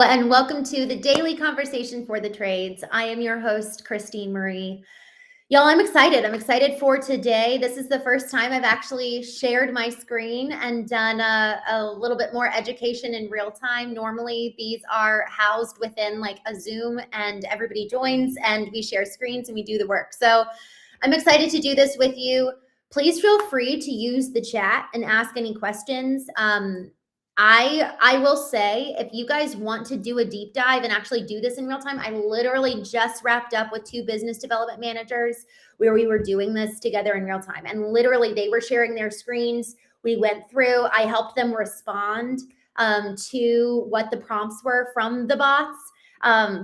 And welcome to the Daily Conversation for the Trades. I am your host, Christine Marie. Y'all, I'm excited. I'm excited for today. This is the first time I've actually shared my screen and done a little bit more education in real time. Normally, these are housed within like a Zoom and everybody joins and we share screens and we do the work. So I'm excited to do this with you. Please feel free to use the chat and ask any questions. I will say, if you guys want to do a deep dive and actually do this in real time, I literally just wrapped up with 2 business development managers where we were doing this together in real time. And literally they were sharing their screens. We went through, I helped them respond to what the prompts were from the bots.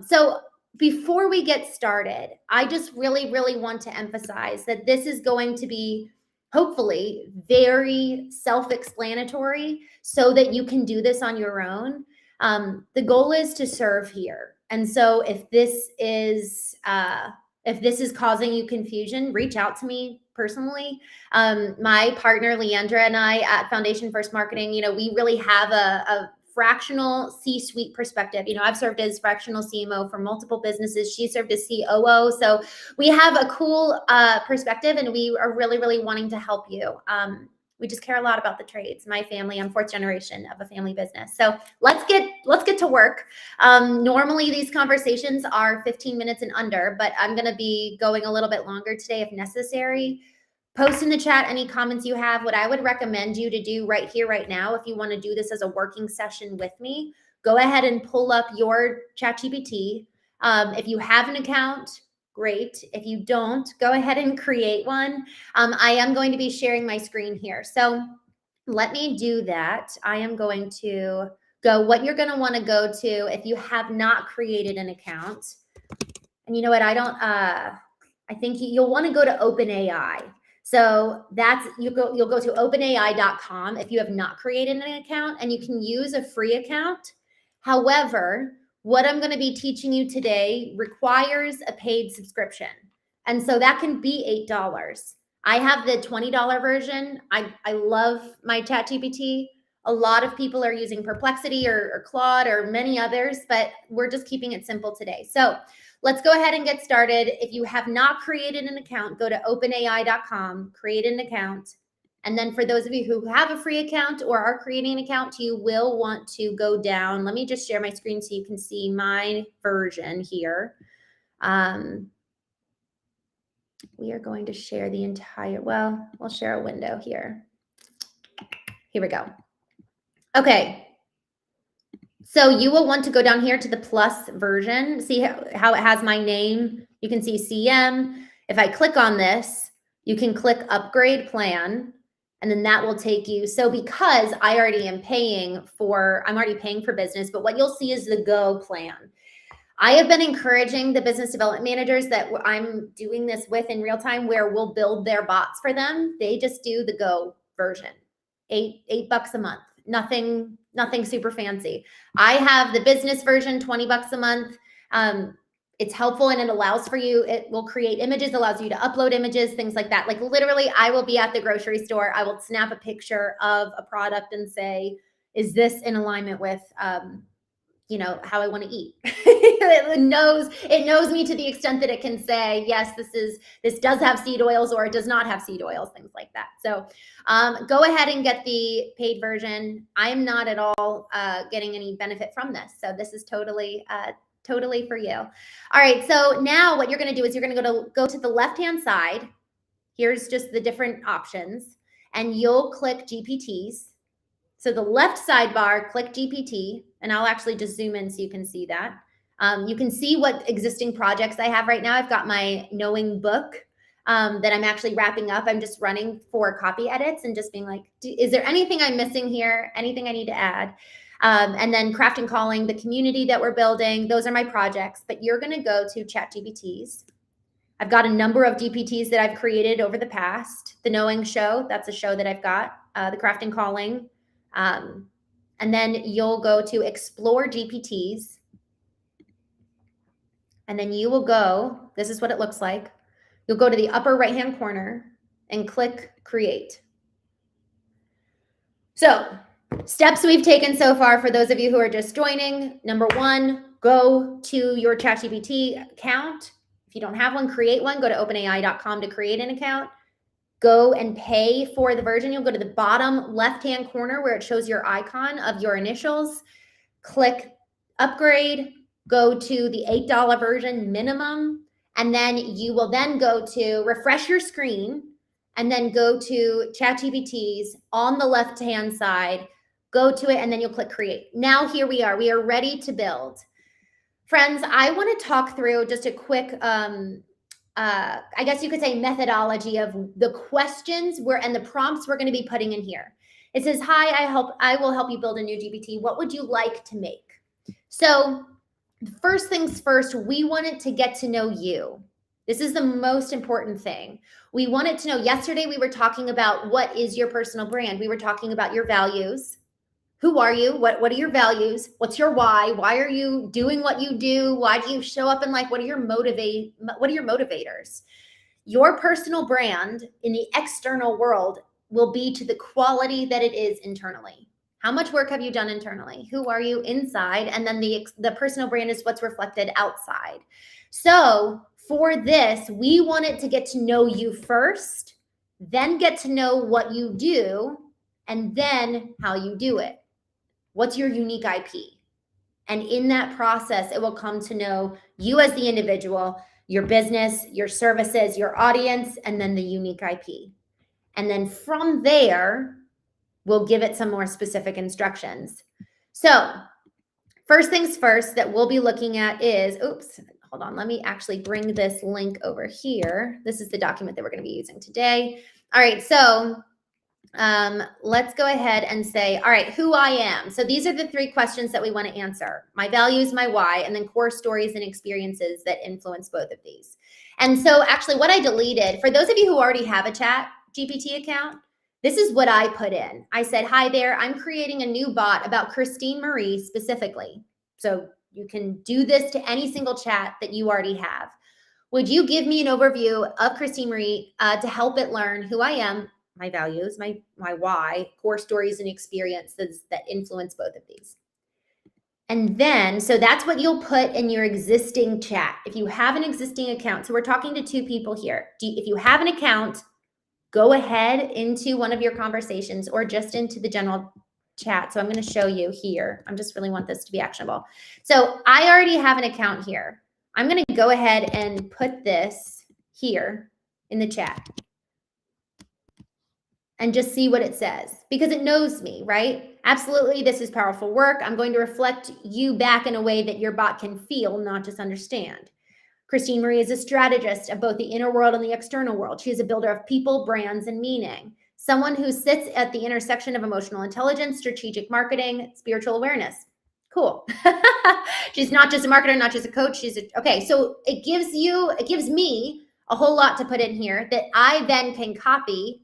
So before we get started, I just really want to emphasize that this is going to be hopefully very self-explanatory so that you can do this on your own. The goal is to serve here. And so if this is causing you confusion, reach out to me personally. My partner, Leandra, and I at Foundation First Marketing, we really have a fractional C-suite perspective. I've served as fractional CMO for multiple businesses. She served as COO. So we have a cool perspective and we are really wanting to help you. We just care a lot about the trades. My family, I'm 4th generation of a family business. So let's get to work. Normally these conversations are 15 minutes and under, but I'm going to be going a little bit longer today if necessary. Post in the chat any comments you have. What I would recommend you to do right here, right now, if you want to do this as a working session with me, go ahead and pull up your ChatGPT. If you have an account, great. If you don't, go ahead and create one. I am going to be sharing my screen here. So let me do that. I am going to go, what you're going to want to go to if you have not created an account. And you know what? I think you'll want to go to OpenAI. So you'll go to openai.com if you have not created an account, and you can use a free account. However, what I'm going to be teaching you today requires a paid subscription. And so that can be $8. I have the $20 version. I love my ChatGPT. A lot of people are using Perplexity or Claude or many others, but we're just keeping it simple today. So let's go ahead and get started. If you have not created an account, go to openai.com, create an account. And then for those of you who have a free account or are creating an account, you will want to go down. Let me just share my screen so you can see my version here. We are going to share the entire, we'll share a window here. Here we go. Okay. So you will want to go down here to the plus version. See how it has my name? You can see CM. If I click on this, you can click upgrade plan, and then that will take you. So because I already am paying for, I'm already paying for business, but what you'll see is the Go plan. I have been encouraging the business development managers that I'm doing this with in real time where we'll build their bots for them. They just do the Go version, $8 a month. Nothing super fancy. I have the business version, $20 a month. It's helpful and it allows for you, it will create images, allows you to upload images, things like that. Like literally, I will be at the grocery store. I will snap a picture of a product and say, is this in alignment with, how I want to eat? It knows me to the extent that it can say, yes, this does have seed oils or it does not have seed oils, things like that. So go ahead and get the paid version. I am not at all getting any benefit from this. So this is totally for you. All right. So now what you're going to do is you're going to go to the left-hand side. Here's just the different options and you'll click GPTs. So the left sidebar, click GPT, and I'll actually just zoom in so you can see that. You can see what existing projects I have right now. I've got my Knowing book that I'm actually wrapping up. I'm just running for copy edits and just being like, is there anything I'm missing here? Anything I need to add? And then Craft and Calling, the community that we're building, those are my projects. But you're going to go to ChatGPTs. I've got a number of GPTs that I've created over the past. The Knowing show, that's a show that I've got. The Craft and Calling. And then you'll go to Explore GPTs. And then you will go, this is what it looks like. You'll go to the upper right-hand corner and click Create. So Steps we've taken so far for those of you who are just joining. Number one, go to your ChatGPT account. If you don't have one, create one. Go to openai.com to create an account. Go and pay for the version. You'll go to the bottom left-hand corner where it shows your icon of your initials. Click upgrade, go to the $8 version minimum, and then you will then go to refresh your screen and then go to ChatGPT's on the left-hand side, go to it, and then you'll click create. Now here we are ready to build. Friends, I want to talk through just a quick, I guess you could say methodology of the questions and the prompts we're going to be putting in here. It says, hi, I will help you build a new GPT. What would you like to make? So first things first, we wanted to get to know you. This is the most important thing. We wanted to know, yesterday we were talking about what is your personal brand. We were talking about your values. Who are you? What are your values? What's your why? Why are you doing what you do? Why do you show up in life? What are your motivators? Your personal brand in the external world will be to the quality that it is internally. How much work have you done internally? Who are you inside? And then the personal brand is what's reflected outside. So for this, we wanted to get to know you first, then get to know what you do, and then how you do it. What's your unique IP? And in that process, it will come to know you as the individual, your business, your services, your audience, and then the unique IP. And then from there, we'll give it some more specific instructions. So first things first that we'll be looking at is, hold on, let me actually bring this link over here. This is the document that we're going to be using today. All right, so let's go ahead and say, all right, who I am. So these are the 3 questions that we want to answer: my values, my why, and then core stories and experiences that influence both of these. And so actually what I deleted, for those of you who already have a ChatGPT account, this is what I put in. I said, hi there, I'm creating a new bot about Christine Marie specifically. So you can do this to any single chat that you already have. Would you give me an overview of Christine Marie to help it learn who I am, my values, my why, core stories and experiences that influence both of these? And then, so that's what you'll put in your existing chat. If you have an existing account, so we're talking to 2 people here. If you have an account, go ahead into one of your conversations or just into the general chat. So I'm going to show you here. I just really want this to be actionable. So I already have an account here. I'm going to go ahead and put this here in the chat and just see what it says, because it knows me, right? Absolutely, this is powerful work. I'm going to reflect you back in a way that your bot can feel, not just understand. Christine Marie is a strategist of both the inner world and the external world. She is a builder of people, brands, and meaning. Someone who sits at the intersection of emotional intelligence, strategic marketing, spiritual awareness. Cool. She's not just a marketer, not just a coach. Okay, so it gives me a whole lot to put in here that I then can copy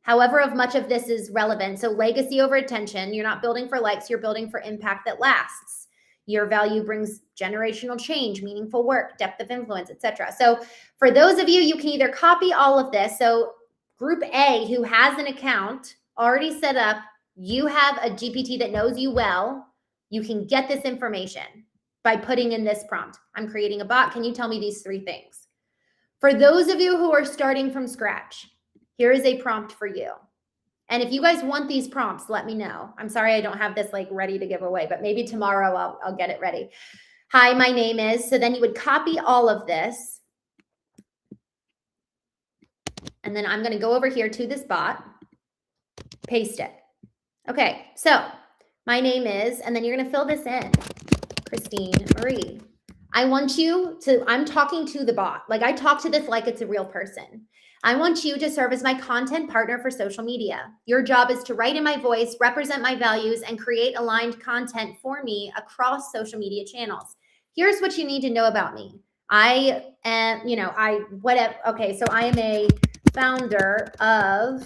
however of much of this is relevant. So legacy over attention. You're not building for likes, you're building for impact that lasts. Your value brings generational change, meaningful work, depth of influence, etc. So for those of you, you can either copy all of this. So group A, who has an account already set up, you have a GPT that knows you well, you can get this information by putting in this prompt. I'm creating a bot. Can you tell me these 3 things? For those of you who are starting from scratch, here is a prompt for you. And if you guys want these prompts, let me know. I'm sorry I don't have this like ready to give away, but maybe tomorrow I'll get it ready. Hi, my name is. So then you would copy all of this. And then I'm going to go over here to this bot, paste it. Okay, so my name is, and then you're going to fill this in, Christine Marie. I want you to, I'm talking to the bot. Like I talk to this like it's a real person. I want you to serve as my content partner for social media. Your job is to write in my voice, represent my values, and create aligned content for me across social media channels. Here's what you need to know about me. I am, okay, so I am a founder of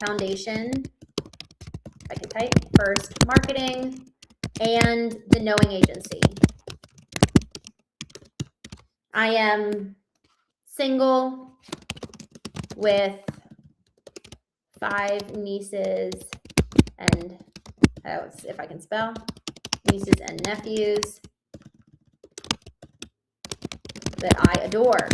Foundation, I can type, First Marketing, and the Knowing Agency. I am single with 5 nieces and if I can spell, nieces and nephews that I adore.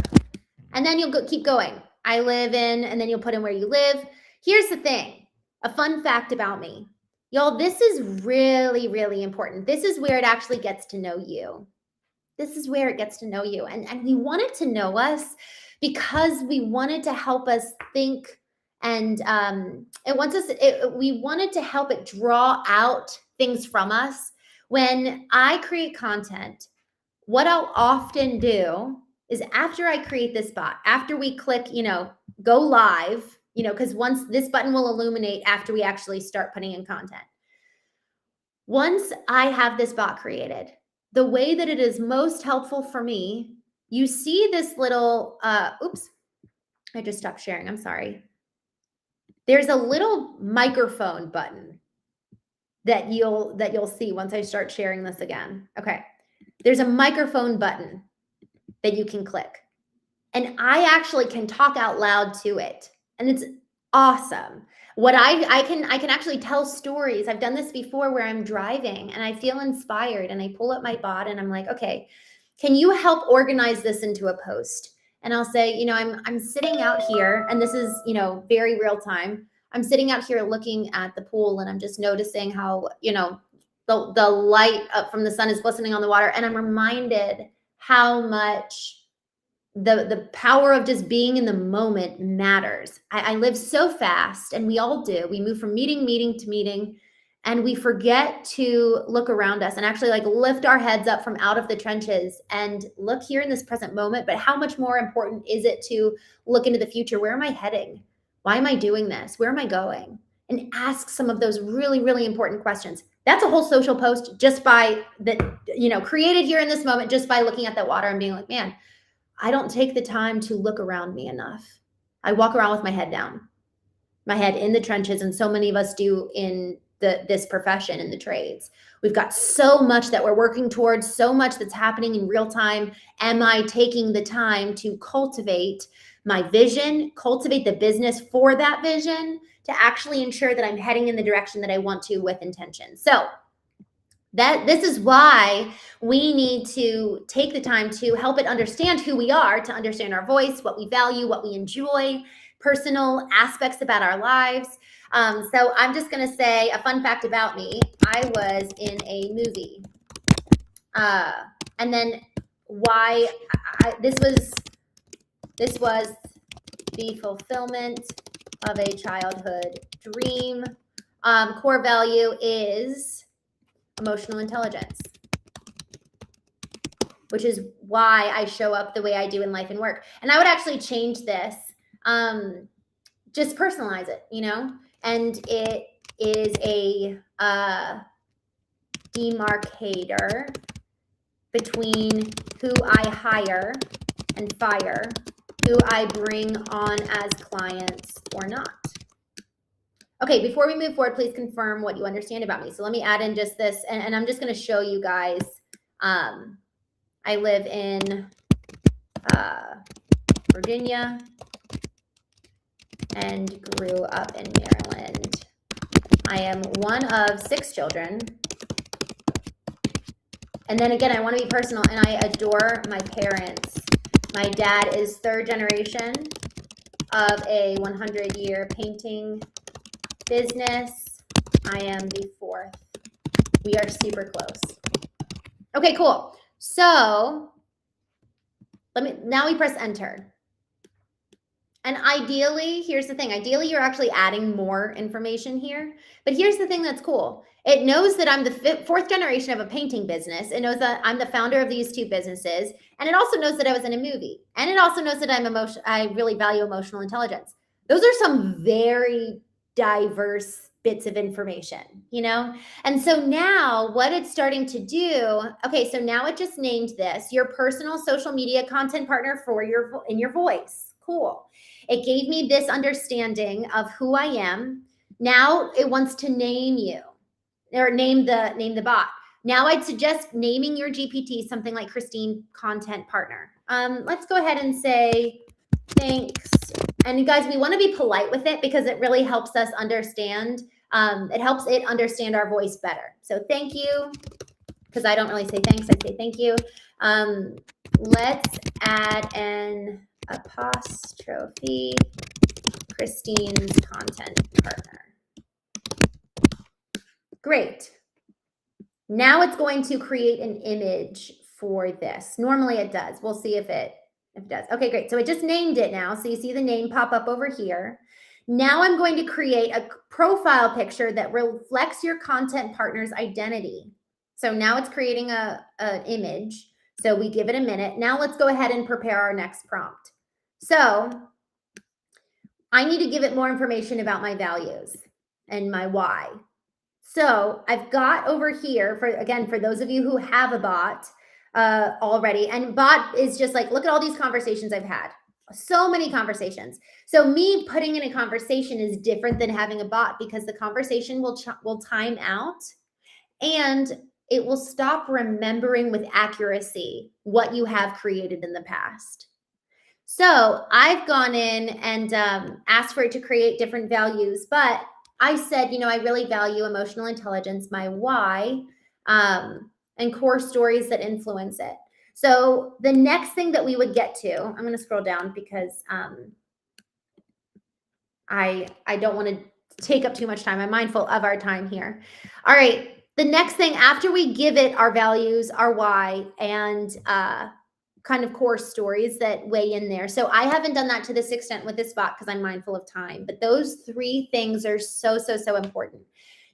And then you'll keep going. I live in, and then you'll put in where you live. Here's the thing, a fun fact about me. Y'all, this is really, really important. This is where it actually gets to know you. This is where it gets to know you. And we wanted to know us because we wanted to help us think, and we wanted to help it draw out things from us. When I create content, what I'll often do is after I create this bot, after we click, go live, because once this button will illuminate after we actually start putting in content. Once I have this bot created, the way that it is most helpful for me, you see this little, oops, I just stopped sharing. I'm sorry. There's a little microphone button that you'll see once I start sharing this again. Okay. There's a microphone button that you can click. And I actually can talk out loud to it. And it's awesome. What I can actually tell stories. I've done this before where I'm driving and I feel inspired and I pull up my bot and I'm like, okay, can you help organize this into a post? And I'll say, I'm sitting out here, and this is, very real time. I'm sitting out here looking at the pool and I'm just noticing how, the light up from the sun is glistening on the water. And I'm reminded how much the power of just being in the moment matters. I live so fast, and we all do. We move from meeting to meeting, and we forget to look around us and actually lift our heads up from out of the trenches and look here in this present moment. But how much more important is it to look into the future? Where am I heading? Why am I doing this? Where am I going? And ask some of those really, really important questions. That's a whole social post just by created here in this moment, just by looking at that water and being like, man, I don't take the time to look around me enough. I walk around with my head down, my head in the trenches. And so many of us do in this profession, in the trades. We've got so much that we're working towards, so much that's happening in real time. Am I taking the time to cultivate my vision, cultivate the business for that vision, to actually ensure that I'm heading in the direction that I want to with intention? So this is why we need to take the time to help it understand who we are, to understand our voice, what we value, what we enjoy, personal aspects about our lives. So I'm just going to say a fun fact about me. I was in a movie. And then why this was the fulfillment of a childhood dream. Core value is emotional intelligence, which is why I show up the way I do in life and work. And I would actually change this, just personalize it, and it is a demarcator between who I hire and fire, who I bring on as clients or not. Okay, before we move forward, please confirm what you understand about me. So let me add in just this, and I'm just going to show you guys. I live in Virginia and grew up in Maryland. I am one of 6 children. And then again, I want to be personal, and I adore my parents. My dad is 3rd generation of a 100-year painting business. I am the 4th. We are super close. Okay, cool. So now we press enter. And ideally, here's the thing. Ideally, you're actually adding more information here. But here's the thing that's cool. It knows that I'm the 4th generation of a painting business. It knows that I'm the founder of these 2 businesses. And it also knows that I was in a movie. And it also knows that I really value emotional intelligence. Those are some very diverse bits of information, And so now what it's starting to do, okay, so now it just named this your personal social media content partner in your voice. Cool. It gave me this understanding of who I am. Now it wants to name you, or name the bot. Now I'd suggest naming your GPT something like Christine Content Partner. Let's go ahead and say thanks. And you guys, we want to be polite with it because it really helps us understand It helps it understand our voice better. So thank you, because I don't really say thanks, I say thank you. Let's add an apostrophe Christine's content partner. Great. Now it's going to create an image for this. Normally it does. We'll see if it does. Okay, great. So it just named it now. So you see the name pop up over here. Now I'm going to create a profile picture that reflects your content partner's identity. So now it's creating an image. So we give it a minute. Now let's go ahead and prepare our next prompt. So I need to give it more information about my values and my why. So I've got over here, for those of you who have a bot already, and bot is just like, look at all these conversations I've had. So many conversations. So me putting in a conversation is different than having a bot, because the conversation will time out and it will stop remembering with accuracy what you have created in the past. So I've gone in and asked for it to create different values, but I said, I really value emotional intelligence, my why, and core stories that influence it. So the next thing that we would get to, I'm going to scroll down because I don't want to take up too much time. I'm mindful of our time here. All right. The next thing, after we give it our values, our why, and kind of core stories that weigh in there. So I haven't done that to this extent with this bot because I'm mindful of time, but those three things are so important.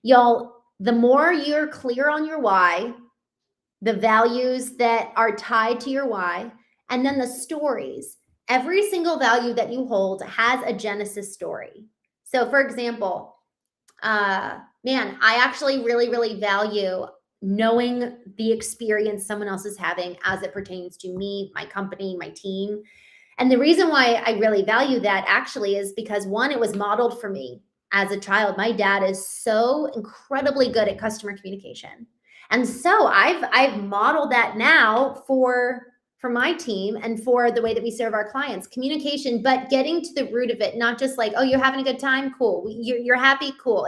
Y'all, the more you're clear on your why, the values that are tied to your why, and then the stories. Every single value that you hold has a genesis story. So for example, I actually really value knowing the experience someone else is having as it pertains to me, my company, my team. And the reason why I really value that actually is because, one, it was modeled for me as a child. My dad is so incredibly good at customer communication. And so I've modeled that now for my team and for the way that we serve our clients. Communication, but getting to the root of it, not just like, oh, you're having a good time? Cool. You're happy? Cool.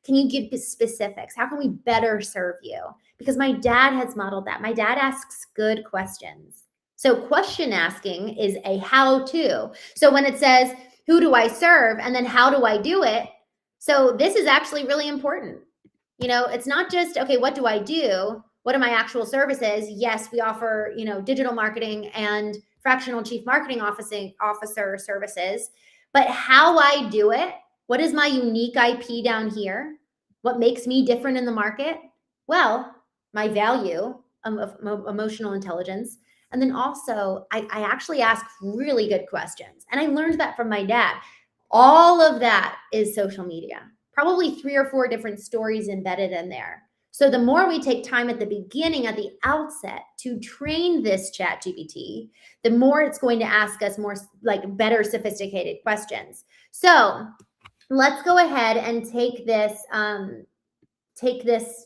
Can you give specifics? How can we better serve you? Because my dad has modeled that. My dad asks good questions. So question asking is a how-to. So when it says, who do I serve? And then how do I do it? So this is actually really important. It's not just, okay, what do I do? What are my actual services? Yes, we offer, digital marketing and fractional chief marketing officer services, but how I do it, what is my unique IP down here? What makes me different in the market? Well, my value of emotional intelligence. And then also, I actually ask really good questions. And I learned that from my dad. All of that is social media. Probably 3 or 4 different stories embedded in there. So the more we take time at the beginning, at the outset, to train this ChatGPT, the more it's going to ask us more better sophisticated questions. So let's go ahead and take this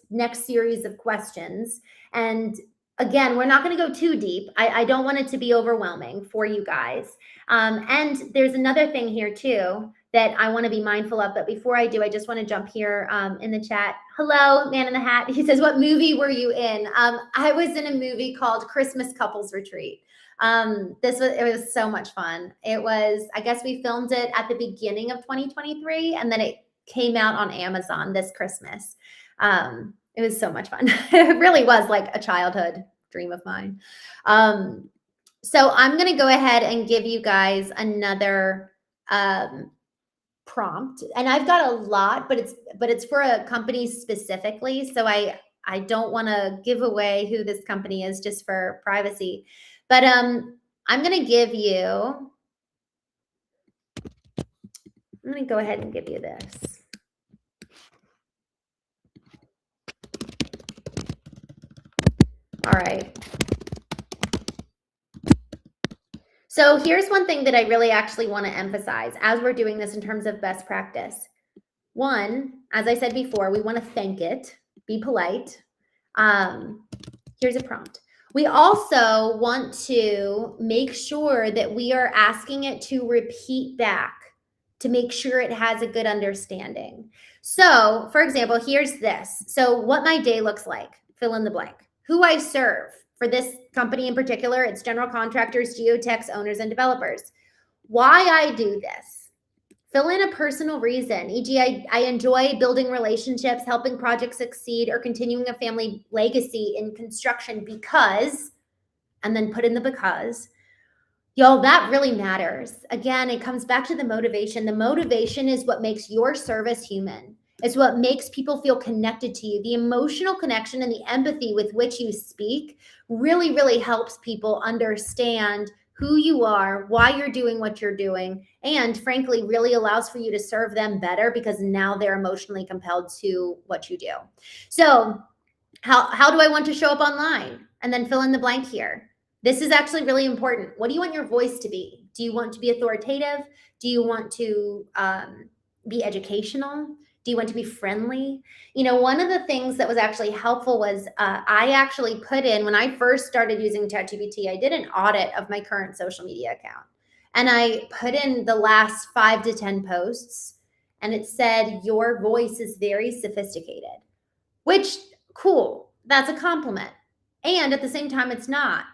next series of questions. And again, we're not going to go too deep. I don't want it to be overwhelming for you guys. And there's another thing here too that I want to be mindful of. But before I do, I just want to jump here in the chat. Hello, Man in the Hat. He says, what movie were you in? I was in a movie called Christmas Couples Retreat. It was so much fun. It was, I guess we filmed it at the beginning of 2023, and then it came out on Amazon this Christmas. It was so much fun. It really was like a childhood dream of mine. So I'm going to go ahead and give you guys another prompt, and I've got a lot, but it's for a company specifically. So I don't want to give away who this company is just for privacy, but I'm going to give you, I'm going to go ahead and give you this. All right. So here's one thing that I really actually want to emphasize as we're doing this in terms of best practice. One, as I said before, we want to thank it, be polite. Here's a prompt. We also want to make sure that we are asking it to repeat back to make sure it has a good understanding. So, for example, here's this. So, what my day looks like, fill in the blank. Who I serve. For this company in particular, it's general contractors, geotechs, owners, and developers. Why I do this. Fill in a personal reason, e.g., I enjoy building relationships, helping projects succeed, or continuing a family legacy in construction because, and then put in the because. Y'all, that really matters. Again, it comes back to the motivation. The motivation is what makes your service human. It's what makes people feel connected to you. The emotional connection and the empathy with which you speak really, really helps people understand who you are, why you're doing what you're doing, and frankly, really allows for you to serve them better because now they're emotionally compelled to what you do. So how do I want to show up online? And then fill in the blank here. This is actually really important. What do you want your voice to be? Do you want to be authoritative? Do you want to be educational? Do you want to be friendly? You know, one of the things that was actually helpful was I actually put in, when I first started using ChatGPT, I did an audit of my current social media account. And I put in the last 5 to 10 posts, and it said, your voice is very sophisticated, which, cool, that's a compliment. And at the same time, it's not.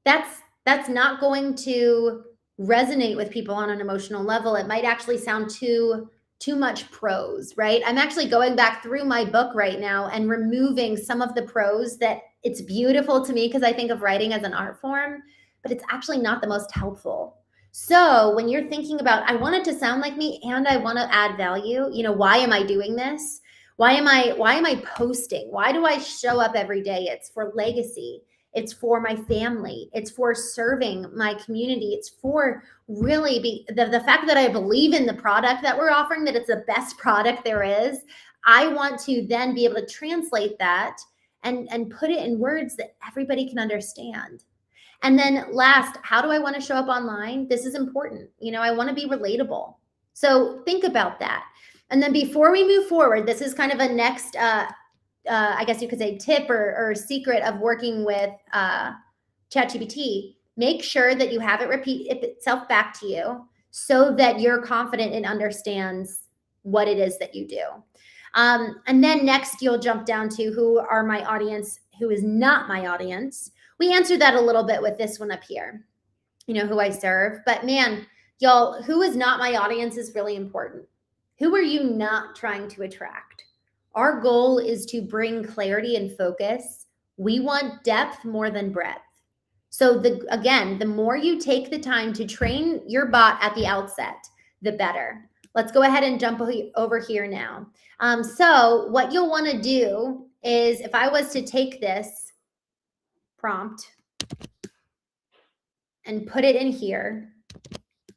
That's not going to resonate with people on an emotional level. It might actually sound too much prose, right? I'm actually going back through my book right now and removing some of the prose that it's beautiful to me because I think of writing as an art form, but it's actually not the most helpful. So when you're thinking about, I want it to sound like me and I want to add value, you know, why am I doing this? Why am I posting? Why do I show up every day? It's for legacy. It's for my family. It's for serving my community. It's for really the fact that I believe in the product that we're offering, that it's the best product there is. I want to then be able to translate that and put it in words that everybody can understand. And then last, how do I want to show up online? This is important. You know, I want to be relatable. So think about that. And then before we move forward, this is kind of a next I guess you could say tip or secret of working with ChatGPT. Make sure that you have it repeat itself back to you so that you're confident and understands what it is that you do. And then next, you'll jump down to who are my audience, who is not my audience. We answered that a little bit with this one up here, you know, who I serve. But man, y'all, who is not my audience is really important. Who are you not trying to attract? Our goal is to bring clarity and focus. We want depth more than breadth. So again, the more you take the time to train your bot at the outset, the better. Let's go ahead and jump over here now. So what you'll want to do is, if I was to take this prompt and put it in here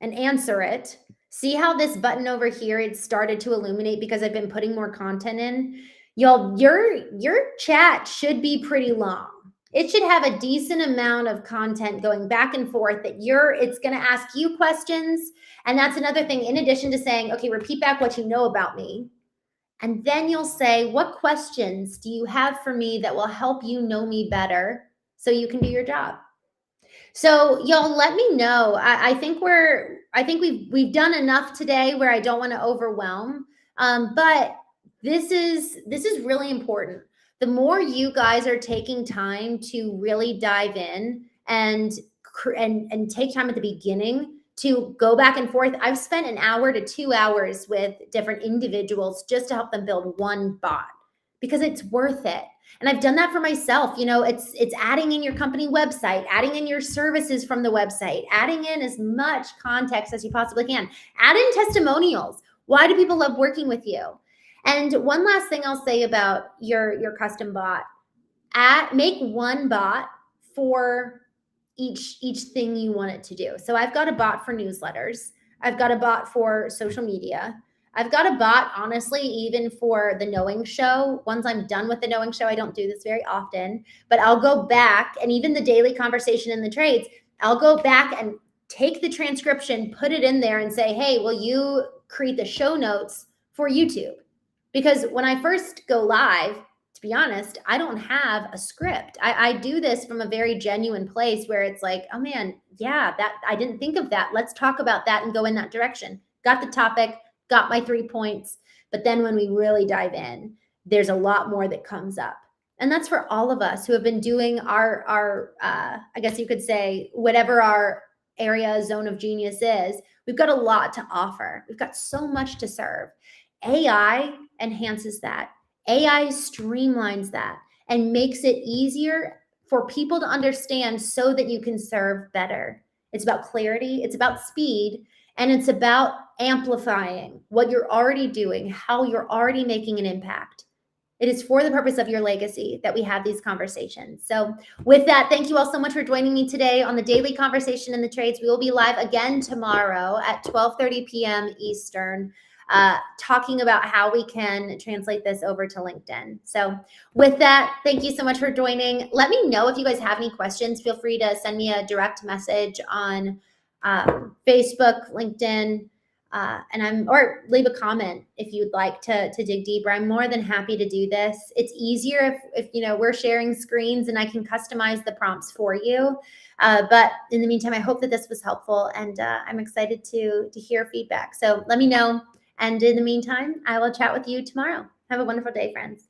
and answer it, see how this button over here, it started to illuminate because I've been putting more content in. Y'all, your chat should be pretty long. It should have a decent amount of content going back and forth that it's going to ask you questions. And that's another thing, in addition to saying, okay, repeat back what you know about me. And then you'll say, what questions do you have for me that will help you know me better so you can do your job? So y'all, let me know. I think we've done enough today where I don't want to overwhelm. But this is really important. The more you guys are taking time to really dive in and take time at the beginning to go back and forth. I've spent 1 hour to 2 hours with different individuals just to help them build one bot because it's worth it. And I've done that for myself. You know, it's adding in your company website, adding in your services from the website, adding in as much context as you possibly can. Add in testimonials. Why do people love working with you? And one last thing I'll say about your custom bot. Make one bot for each thing you want it to do. So I've got a bot for newsletters. I've got a bot for social media. I've got a bot, honestly, even for the Knowing Show. Once I'm done with the Knowing Show, I don't do this very often, but I'll go back, and even the daily conversation in the trades, I'll go back and take the transcription, put it in there and say, hey, will you create the show notes for YouTube? Because when I first go live, to be honest, I don't have a script. I do this from a very genuine place where it's like, oh man, yeah, that I didn't think of that. Let's talk about that and go in that direction. got the topic, got my 3 points. But then when we really dive in, there's a lot more that comes up. And that's for all of us who have been doing our I guess you could say, whatever our area zone of genius is. We've got a lot to offer. We've got so much to serve. AI enhances that. AI streamlines that and makes it easier for people to understand so that you can serve better. It's about clarity, it's about speed, and it's about amplifying what you're already doing, how you're already making an impact. It is for the purpose of your legacy that we have these conversations. So with that, thank you all so much for joining me today on the Daily Conversation in the Trades. We will be live again tomorrow at 12:30 p.m. Eastern, talking about how we can translate this over to LinkedIn. So with that, thank you so much for joining. Let me know if you guys have any questions. Feel free to send me a direct message on Facebook, LinkedIn, or leave a comment if you'd like to dig deeper. I'm more than happy to do this. It's easier if we're sharing screens and I can customize the prompts for you. But in the meantime, I hope that this was helpful, and I'm excited to hear feedback. So let me know. And in the meantime, I will chat with you tomorrow. Have a wonderful day, friends.